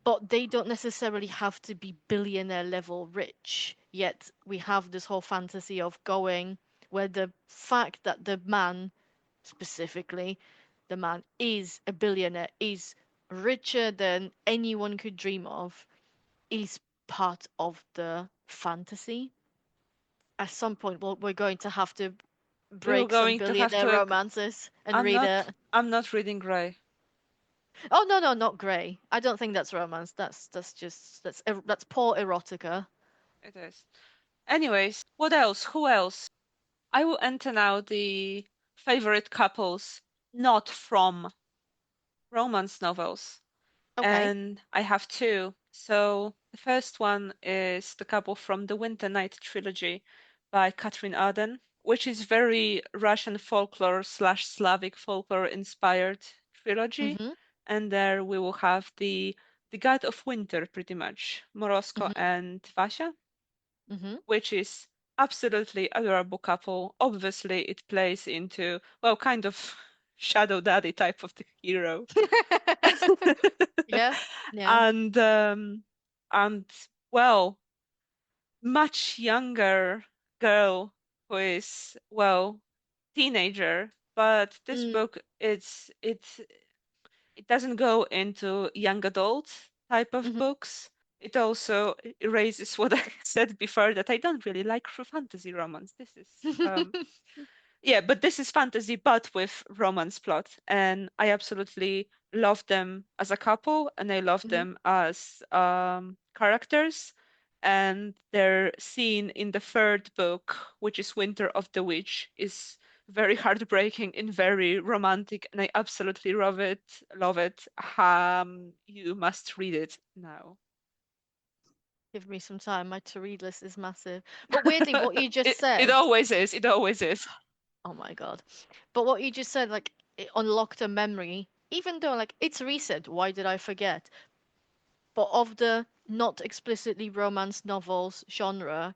but they don't necessarily have to be billionaire level rich. Yet we have this whole fantasy of going where the fact that the man, specifically, the man is a billionaire, is richer than anyone could dream of, is part of the fantasy. At some point, we're going to have to we're break some going to have billionaire to. romances and I'm read not. it. I'm not reading Grey. Oh no, no, not Grey. I don't think that's romance. That's poor erotica. It is. Anyways, what else? Who else? I will enter now the favorite couples, not from romance novels. Okay. And I have two. So the first one is the couple from the Winter Night trilogy by Katrin Arden, which is very Russian folklore slash Slavic folklore inspired trilogy. Mhm. And there we will have the god of winter, pretty much, Morosko Mhm. and Vasha, Mhm. which is absolutely adorable couple. Obviously, it plays into, well, kind of shadow daddy type of the hero. Yeah. Yeah. and and well, much younger girl who is, well, teenager, but this Mm. book it doesn't go into young adult type of Mhm. books. It also erases what I said before, that I don't really like fantasy romance. This is yeah, but this is fantasy, but with romance plot, and I absolutely love them as a couple, and I love Mhm. them as characters. And their scene in the third book, which is Winter of the Witch, is very heartbreaking and very romantic, and I absolutely love it. Love it. You must read it now. Give me some time. My to read list is massive. But weirdly, what you just It said, always is. It always is. oh my God. But what you just said, like, it unlocked a memory. Even though, like, it's recent, why did I forget? But of the not explicitly romance novels genre,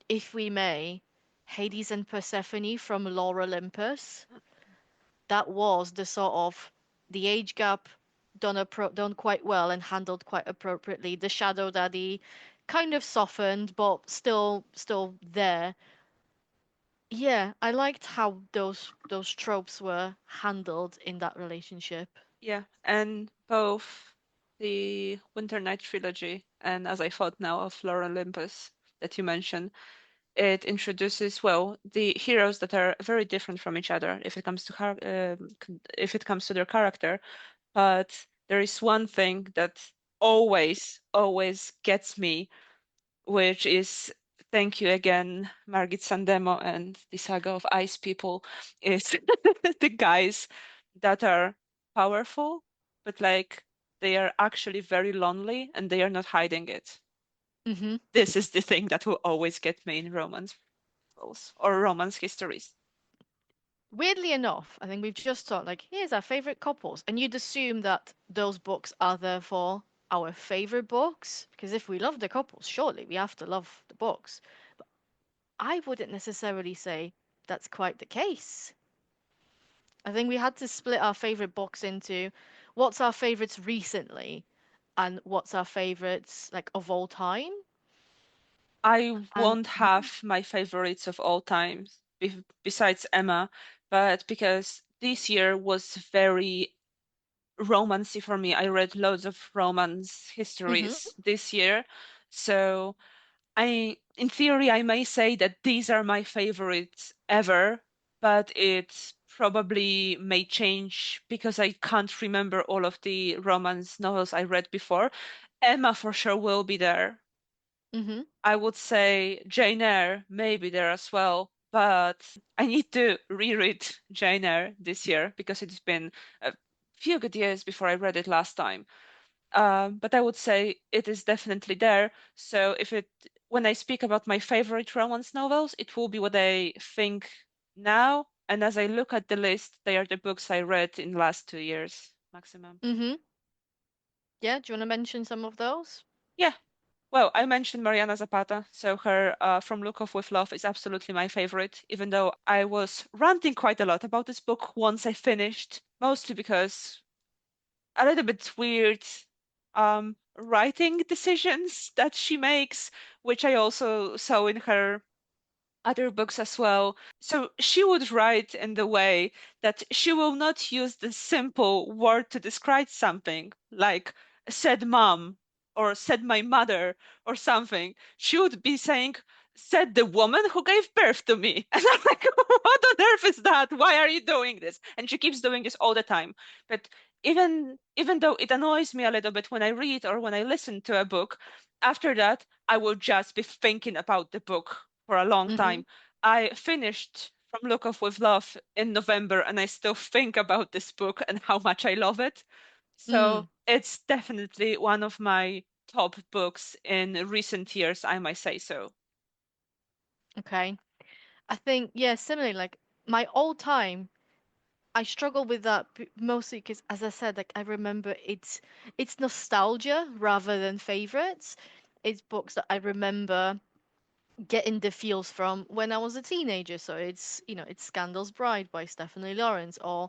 if we may, Hades and Persephone from Lore Olympus, that was the sort of the age gap done quite well and handled quite appropriately. The Shadow Daddy kind of softened, but still there. Yeah, I liked how those tropes were handled in that relationship. Yeah, and both the Winter Night trilogy and, as I thought now, of Lore Olympus that you mentioned, it introduces, well, the heroes that are very different from each other if it comes to if it comes to their character. But there is one thing that always gets me, which is, thank you again, Margit Sandemo and the Saga of Ice People, is the guys that are powerful, but like they are actually very lonely and they are not hiding it. Hmm. This is the thing that will always get me in romance novels or romance histories. Weirdly enough, I think we've just thought like, here's our favorite couples, and you'd assume that those books are therefore our favorite books because if we love the couples, surely we have to love the books. I wouldn't necessarily say that's quite the case. I think we had to split our favorite books into what's our favorites recently and what's our favorites like of all time. I And won't have my favorites of all times besides Emma, but because this year was very romancy for me. I read loads of romance Mm-hmm. histories this year. So in theory, I may say that these are my favorites ever, but it probably may change because I can't remember all of the romance novels I read before. Emma for sure will be there. Mm-hmm. I would say Jane Eyre may be there as well, but I need to reread Jane Eyre this year because it's been a few good years before I read it last time. But I would say it is definitely there. So when I speak about my favorite romance novels, it will be what I think now. And as I look at the list, they are the books I read in the last 2 years maximum. Mm-hmm. Yeah, do you want to mention some of those? Yeah. Well, I mentioned Mariana Zapata, so her From Look Off with Love is absolutely my favorite, even though I was ranting quite a lot about this book once I finished, mostly because a little bit weird writing decisions that she makes, which I also saw in her other books as well. So she would write in the way that she will not use the simple word to describe something, like said mom or said my mother or something. She would be saying, said the woman who gave birth to me. And I'm like, what on earth is that? Why are you doing this? And she keeps doing this all the time. But even though it annoys me a little bit when I read or when I listen to a book, after that I will just be thinking about the book for a long Mm-hmm. time. I finished From Look Off with Love in November, and I still think about this book and how much I love it. So Mm. it's definitely one of my top books in recent years, I might say so. Okay. I think, yeah, similarly, like my old time, I struggle with that mostly because, as I said, like I remember it's nostalgia rather than favorites. It's books that I remember getting the feels from when I was a teenager. So it's Scandal's Bride by Stephanie Lawrence, or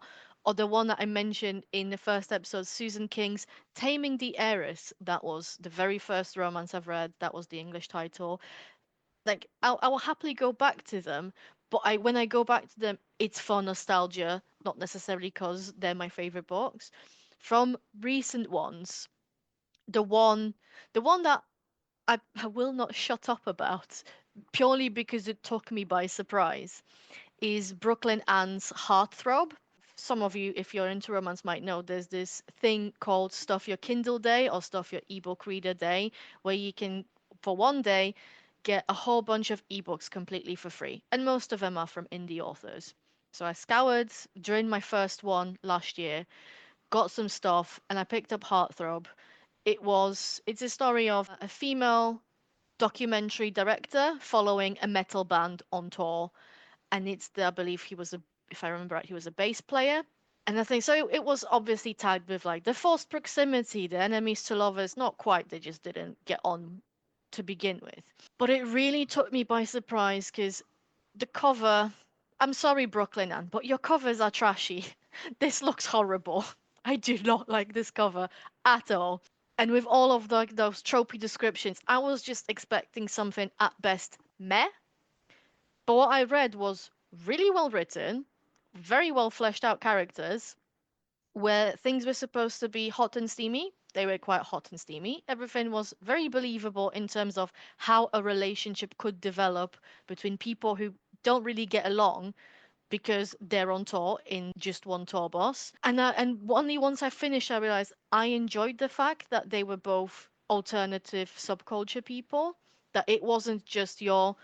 the one that I mentioned in the first episode, Susan King's Taming the Heiress. That was the very first romance I've read. That was the English title. Like I will happily go back to them, but I when I go back to them, it's for nostalgia, not necessarily because they're my favorite books. From recent ones, the one the one that I will not shut up about purely because it took me by surprise is Brooklyn Ann's Heartthrob. Some of you, if you're into romance, might know there's this thing called Stuff Your Kindle Day or Stuff Your Ebook Reader Day, where you can, for one day, get a whole bunch of ebooks completely for free. And most of them are from indie authors. So I scoured during my first one last year, got some stuff, and I picked up Heartthrob. It's a story of a female documentary director following a metal band on tour, and I believe if I remember right, he was a bass player. And I think so. It was obviously tagged with like the forced proximity, the enemies to lovers. Not quite. They just didn't get on to begin with. But it really took me by surprise because the cover. I'm sorry, Brooklyn Ann, but your covers are trashy. This looks horrible. I do not like this cover at all. And with all of those tropey descriptions, I was just expecting something at best meh. But what I read was really well written, very well fleshed out characters, where things were supposed to be hot and steamy. They were quite hot and steamy. Everything was very believable in terms of how a relationship could develop between people who don't really get along because they're on tour in just one tour bus. And only once I finished, I realized I enjoyed the fact that they were both alternative subculture people. That it wasn't just your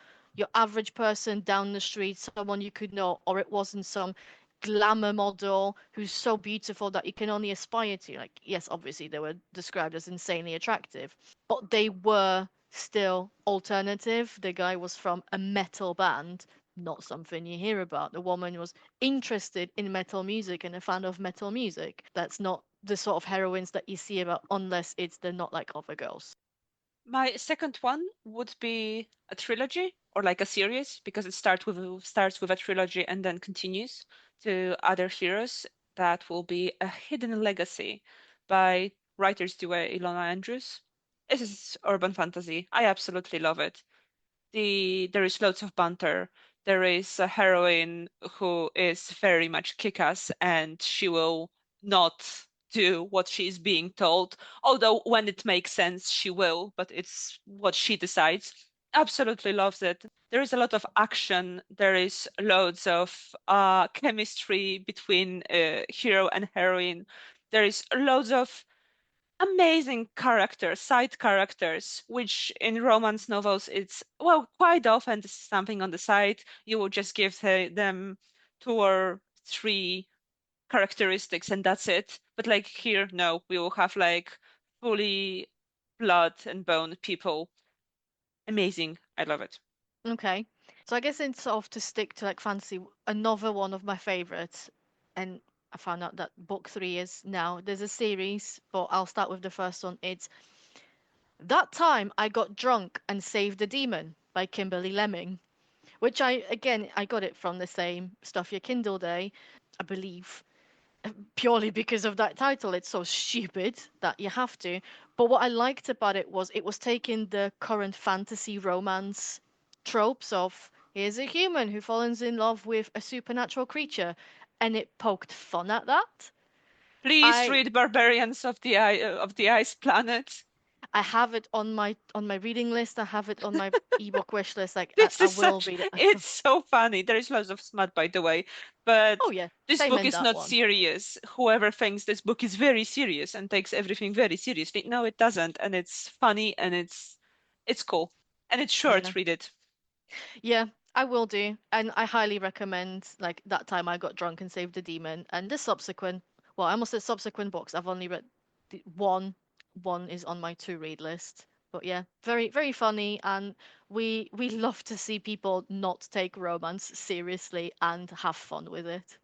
average person down the street, someone you could know, or it wasn't some glamour model who's so beautiful that you can only aspire to. Like, yes, obviously they were described as insanely attractive, but they were still alternative. The guy was from a metal band, not something you hear about. The woman was interested in metal music and a fan of metal music. That's not the sort of heroines that you see about unless it's they're not like other girls. My second one would be a trilogy or like a series because it starts with a trilogy and then continues to other heroes. That will be A Hidden Legacy by writers duo Ilona Andrews. This is urban fantasy. I absolutely love it. There is loads of banter. There is a heroine who is very much kick-ass and she will not do what she is being told. Although when it makes sense, she will, but it's what she decides. Absolutely loves it. There is a lot of action. There is loads of chemistry between hero and heroine. There is loads of amazing characters, side characters, which in romance novels, it's, well, quite often this is something on the side. You will just give them two or three characteristics and that's it. But like here, no, we will have like fully blood and bone people. Amazing. I love it. Okay. So I guess in sort of to stick to like fantasy, another one of my favorites, and I found out that book three is now there's a series, but I'll start with the first one. It's That Time I Got Drunk and Saved a Demon by Kimberly Lemming, which I got it from the same Stuff Your Kindle Day, I believe, purely because of that title. It's so stupid that you have to. But what I liked about it was taking the current fantasy romance tropes of here's a human who falls in love with a supernatural creature, and it poked fun at that. Please I read Barbarians of the Ice Planet. I have it on my reading list. I have it on my ebook wish list. Like This I is will such, read it. it's so funny. There is lots of smut, by the way, but Oh yeah, this same book in is that not one. serious. Whoever thinks this book is very serious and takes everything very seriously, no, it doesn't. And it's funny and it's cool. And it's Yeah. short, read it. Yeah, I will do. And I highly recommend like That Time I Got Drunk and Saved a Demon and the subsequent, well, I almost said subsequent books. I've only read one. One is on my to read list. But yeah, very very funny and we love to see people not take romance seriously and have fun with it.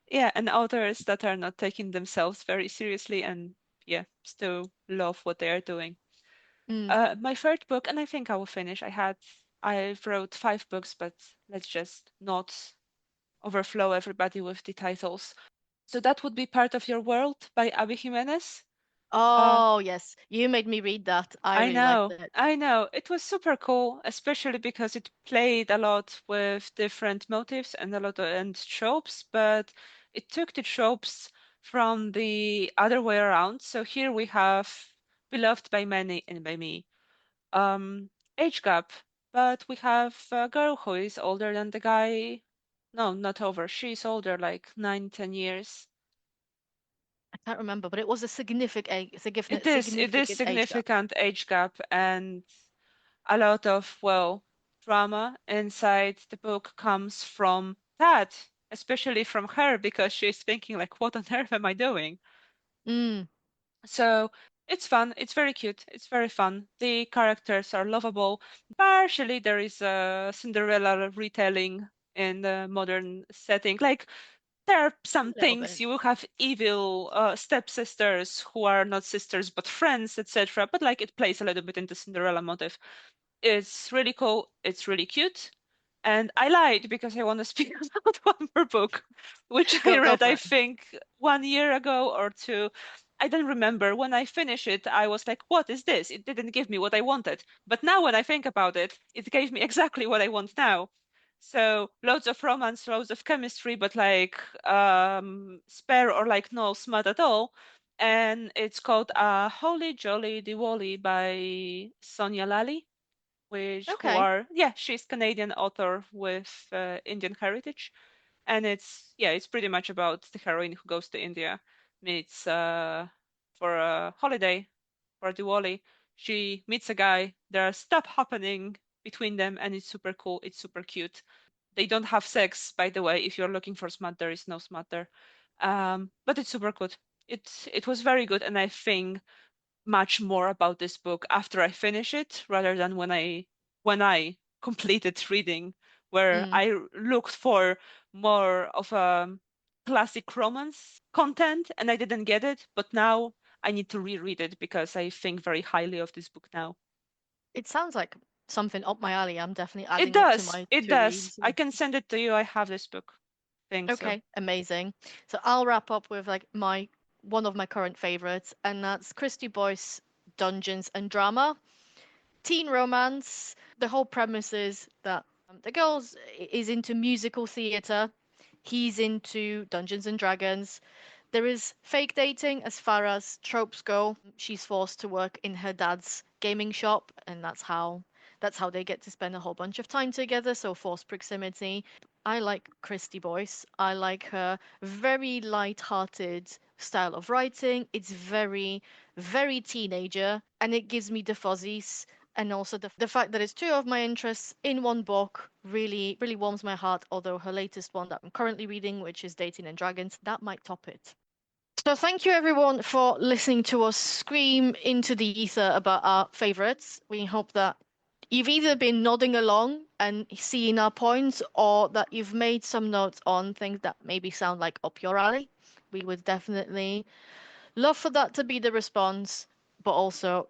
Yeah, and authors that are not taking themselves very seriously and yeah, still love what they are doing. Mm. My third book, and I think I will finish. I wrote five books, but let's just not overflow everybody with the titles. So that would be Part of Your World by Abby Jimenez. Uh, Oh, yes. You made me read that. I really liked it. I know. It was super cool, especially because it played a lot with different motives and a lot of and tropes, but it took the tropes from the other way around. So here we have beloved by many and by me. Um, age gap, but we have a girl who is older than the guy. No, not over. She's older, like 9, 10 years. I can't remember, but it was a It is significant age gap. significant age gap and a lot of, well, drama inside the book comes from that, especially from her because she's thinking like, what on earth am I doing? Mm, So it's fun. It's very cute. It's very fun. The characters are lovable. Partially, there is a Cinderella retelling in the modern setting. Like, there are some a little things bit. you will have evil stepsisters who are not sisters but friends, etc. But like, it plays a little bit into Cinderella motive. It's really cool. It's really cute. And I lied because I want to speak about one more book, which I Go read, for I it. think, 1 year ago or two. I don't remember. When I finished it, I was like, what is this? It didn't give me what I wanted. But now when I think about it, it gave me exactly what I want now. So loads of romance, loads of chemistry, but like spare or like no smut at all. And it's called Holy Jolly Diwali by Sonia Lally, which who Okay. are, yeah, she's Canadian author with Indian heritage, and it's, yeah, it's pretty much about the heroine who goes to India, meets for a holiday, for Diwali. She meets a guy. There's stuff happening between them, and it's super cool. It's super cute. They don't have sex, by the way. If you're looking for smut, there is no smut there. But it's super good. It was very good, and I think much more about this book after I finish it rather than when I completed reading, where Mm. I looked for more of a classic romance content and I didn't get it, but now I need to reread it because I think very highly of this book now. It sounds like something up my alley. I'm definitely It adding it to does. my It to does. reads. I Yeah. can send it to you. I have this book. Think so. Okay, amazing. So I'll wrap up with like my one of my current favorites, and that's Christy Boyce Dungeons and Drama. Teen romance. The whole premise is that the is into musical theater. He's into Dungeons and Dragons. There is fake dating as far as tropes go. She's forced to work in her dad's gaming shop, and that's how they get to spend a whole bunch of time together, so forced proximity. I like Christy Boyce. I like her very light-hearted style of writing. It's very, very teenager, and it gives me the fuzzies. And also the fact that it's two of my interests in one book really, really warms my heart. Although her latest one that I'm currently reading, which is Dating and Dragons, that might top it. So thank you everyone for listening to us scream into the ether about our favorites. We hope that you've either been nodding along and seeing our points, or that you've made some notes on things that maybe sound like up your alley. We would definitely love for that to be the response, but also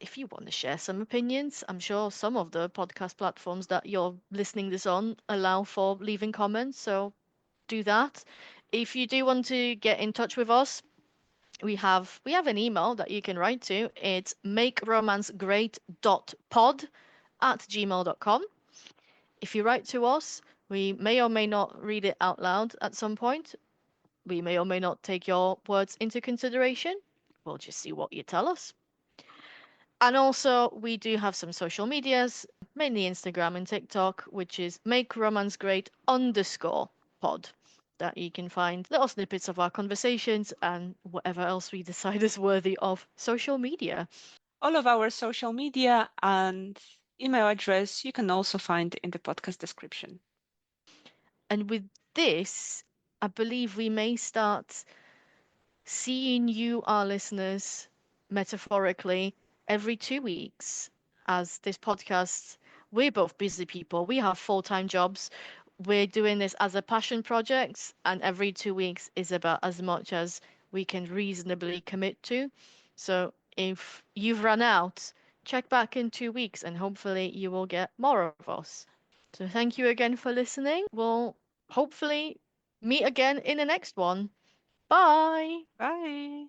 if you want to share some opinions, I'm sure some of the podcast platforms that you're listening this on allow for leaving comments, so do that. If you do want to get in touch with us, we have an email that you can write to. It's makeromancegreat.pod@gmail.com. If you write to us, we may or may not read it out loud at some point. We may or may not take your words into consideration. We'll just see what you tell us. And also, we do have some social medias, mainly Instagram and TikTok, which is makeromancegreat_pod, that you can find little snippets of our conversations and whatever else we decide is worthy of social media. All of our social media and email address you can also find in the podcast description. And with this, I believe we may start seeing you, our listeners, metaphorically every 2 weeks, as this podcast, we're both busy people. We have full-time jobs. We're doing this as a passion project, and every 2 weeks is about as much as we can reasonably commit to. So if you've run out, check back in 2 weeks and hopefully you will get more of us. So thank you again for listening. We'll hopefully meet again in the next one. Bye. Bye.